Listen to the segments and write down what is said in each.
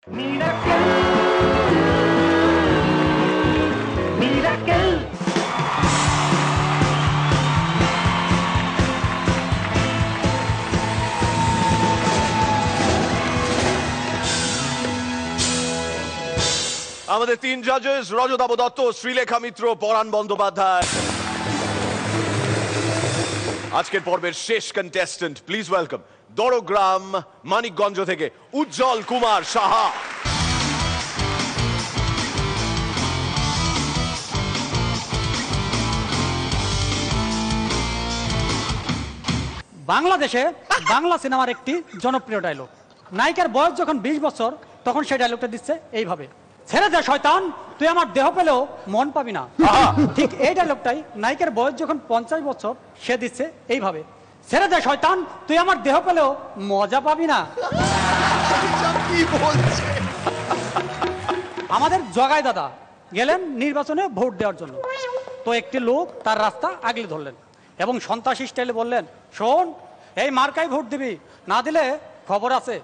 আমাদের তিন জাজেস রজতাভ দত্ত, শ্রীলেখা মিত্র, পরাণ বন্দ্যোপাধ্যায়। আজকের পর্বের শেষ contestant, please welcome Dargram Manikganj থেকে উজ্জ্বল কুমার সাহা। বাংলাদেশে বাংলা সিনেমার একটি জনপ্রিয় ডায়লগ, নায়িকার বয়স যখন 20 বছর তখন সেই ডায়লগটা দিচ্ছে এইভাবে, ছেড়ে দে শয়তান, তুই আমার দেহ পেলেও মন পাবি না। ঠিক এই ডায়লগটাই নায়িকার বয়স যখন 50 বছর সে দিচ্ছে এইভাবে, ছেড়ে দে শয়তান, তুই আমার দেহ পেলেও মজা পাবি না। আমাদের জগাই দাদা গেলেন নির্বাচনে ভোট দেওয়ার জন্য। তো একটি লোক তার রাস্তা আগলে ধরলেন এবং সন্ত্রাসী স্টাইলে বললেন, শোন, এই মার্কায় ভোট দিবি, না দিলে খবর আছে।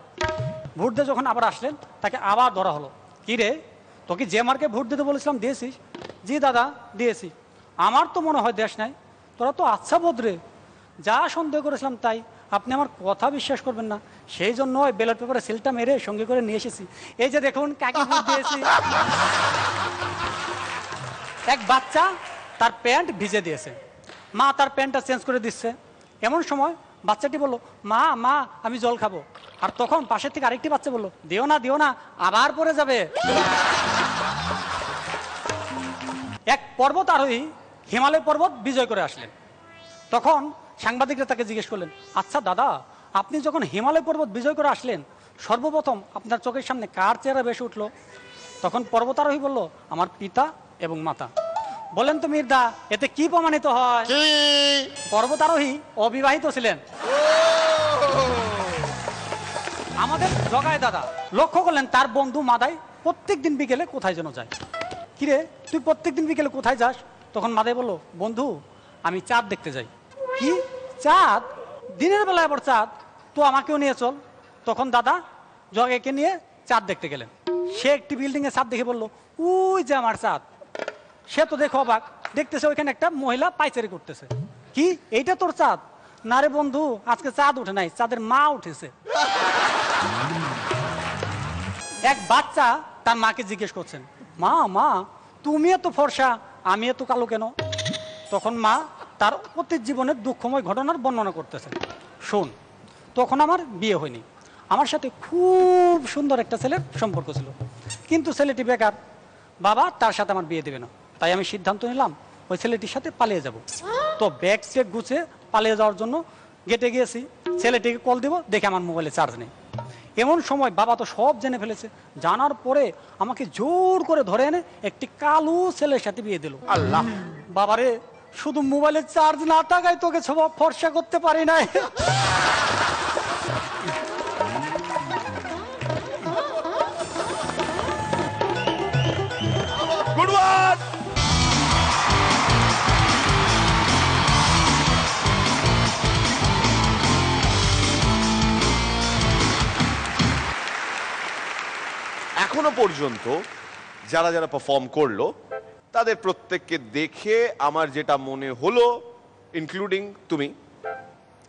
ভোট দিয়ে যখন আবার আসলেন তাকে আবার ধরা হলো, কি রে, তোকে যে মার্কে ভোট দিতে বলেছিলাম দিয়েছিস? জি দাদা দিয়েছি। আমার তো মনে হয় দেশ নাই, তোরা তো আচ্ছা বোধরে, যা সন্দেহ করেছিলাম তাই, আপনি আমার কথা বিশ্বাস করবেন না, সেই জন্য ওই ব্যালট পেপারে সিলটা মেরে সঙ্গে করে নিয়ে এসেছি, এই যে দেখুন কাকে ভোট দিয়েছি। এক বাচ্চা তার প্যান্ট ভিজে দিয়েছে, মা তার প্যান্টটা চেঞ্জ করে দিচ্ছে। এমন সময় বাচ্চাটি বলল, মা মা আমি জল খাবো। আর তখন পাশের থেকে আরেকটি বাচ্চা বলল, দিও না আবার পড়ে যাবে। এক পর্বত আরোহী হিমালয় পর্বত বিজয় করে আসলেন। তখন সাংবাদিকরা তাকে জিজ্ঞেস করলেন, আচ্ছা দাদা, আপনি যখন হিমালয় পর্বত বিজয় করে আসলেন সর্বপ্রথম আপনার চোখের সামনে কার চেহারা বেশি উঠলো? তখন পর্বতারোহী বলল, আমার পিতা এবং মাতা। বলেন তো মির্দা, এতে কি প্রমাণিত হয়? পর্বতারোহী অবিবাহিত ছিলেন। আমাদের জগাই দাদা লক্ষ্য করলেন তার বন্ধু মাদাই প্রত্যেক দিন বিকেলে কোথায় যেন যায়। কিরে, তুই প্রত্যেক দিন বিকেলে কোথায় যাস? তখন মাদাই বলল, বন্ধু আমি চাঁদ দেখতে যাই। কি চাঁদ? দিনের বেলায় আবার চাঁদ? তো আমাকেও নিয়ে চল। তখন দাদা জগাইকে নিয়ে চাঁদ দেখতে গেলেন। সে একটি বিল্ডিং এ চাঁদ দেখে বলল, উই যে আমার চাঁদ। সে তো দেখো অবাক, দেখতেছে ওইখানে একটা মহিলা পাইচারি করতেছে। কি এইটা তোর চাঁদ? না রে বন্ধু, আজকে চাঁদ উঠে নাই, চাঁদের মা উঠেছে। এক বাচ্চা তার মাকে জিজ্ঞেস করছেন, মা মা তুমি এত ফর্সা, আমি এত কালো কেন? তখন মা তার অতীত জীবনের দুঃখময় ঘটনার বর্ণনা করতেছেন। শোন, তখন আমার বিয়ে হয়নি, আমার সাথে খুব সুন্দর একটা ছেলের সম্পর্ক ছিল, কিন্তু ছেলেটি বেকার, বাবা তার সাথে আমার বিয়ে দেবে না, তাই আমি সিদ্ধান্ত নিলাম ওই ছেলেটির সাথে পালিয়ে যাব। তো ব্যাগ স্টেক গুছিয়ে পালিয়ে যাওয়ার জন্য গেটে গিয়েছি, ছেলেটিকে কল দিব, দেখে আমার মোবাইলে চার্জ নেই। এমন সময় বাবা তো সব জেনে ফেলেছে, জানার পরে আমাকে জোর করে ধরে এনে একটি কালো ছেলের সাথে বিয়ে দিল। আল্লাহ, বাবারে শুধু মোবাইলে চার্জ না থাকায় তোকে সব ফর্সা করতে পারি নাই। এখনো পর্যন্ত যারা যারা পারফর্ম করলো তাদের প্রত্যেককে দেখে আমার যেটা মনে হলো, ইনক্লুডিং তুমি,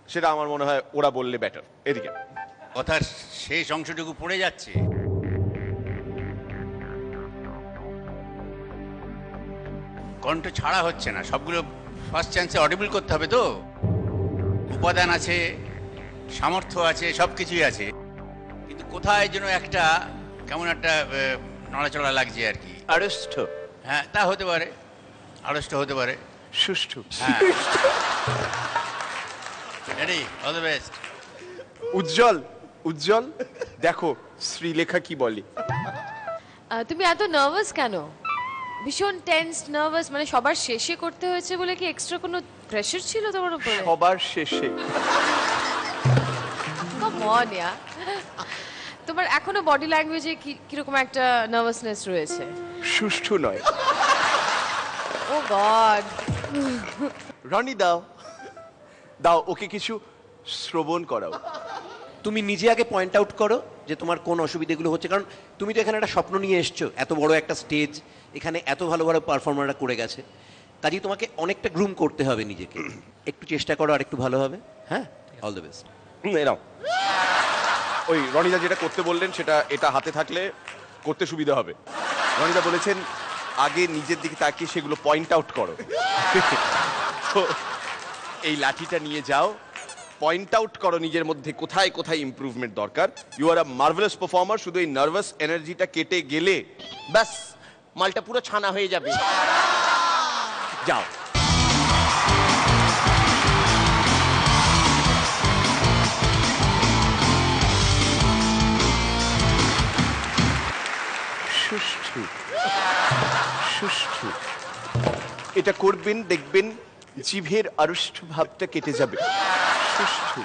সেটা আমার মনে হয় ওরা বললে বেটার। এদিকে কথার শেষ অংশটুকু পড়ে যাচ্ছে। কণ্ঠ ছাড়া হচ্ছে না, সবগুলো ফার্স্ট চান্সে অডিবল করতে হবে। তো উপাদান আছে, সামর্থ্য আছে, সব কিছুই আছে, কিন্তু কোথায় যেন একটা কেমন একটা নড়াচড়া লাগছে আর কি। আড়ষ্ট? হ্যাঁ, তা হতে পারে, আড়ষ্ট হতে পারে, সুষ্ঠু। হ্যাঁ। Ready, all the best. Ujjwal, Ujjwal দেখো শ্রীলেখা কি বলে। তুমি এত নার্ভাস কেন? ভীষণ টেন্স নার্ভাস, মানে সবার শেষে করতে হয়েছে বলে কি এক্সট্রা কোনো প্রেসার ছিল তোমার উপরে? সবার শেষে? কাম অন ইয়া, তোমার এখনো বডি ল্যাঙ্গুয়েজে কিরকম একটা নার্ভাসনেস রয়েছে। সুষ্ঠু নয়। ও গড। রনি দাও, দাও ওকে কিছু শ্রবণ করাও। তুমি নিজে আগে পয়েন্ট আউট করো যে তোমার কোন অসুবিধাগুলো হচ্ছে, কারণ তুমি তো এখানে একটা স্বপ্ন নিয়ে এসছো, এত বড় একটা স্টেজ, এখানে এত ভালো ভালো পারফর্মাররা করে গেছে, কাজেই তোমাকে অনেকটা গ্রুম করতে হবে নিজেকে। একটু চেষ্টা করো আর একটু ভালো হবে। হ্যাঁ, অল দ্য বেস্ট। এরাও ওই রনিদা যেটা করতে বললেন সেটা এটা হাতে থাকলে করতে সুবিধা হবে। রনিদা বলেছেন আগে নিজের দিকে তাকিয়ে সেগুলো পয়েন্ট আউট করো। তো এই লাঠিটা নিয়ে যাও, পয়েন্ট আউট করো নিজের মধ্যে কোথায় কোথায় ইমপ্রুভমেন্ট দরকার। You are a marvelous performer. শুধু এই নার্ভাস এনার্জিটা কেটে গেলে ব্যাস মালটা পুরো ছানা হয়ে যাবে। যাও। সুষ্ঠু সুষ্ঠু এটা করবেন, দেখবেন জিভের আড়ষ্ট ভাবটা কেটে যাবে। সুষ্ঠু।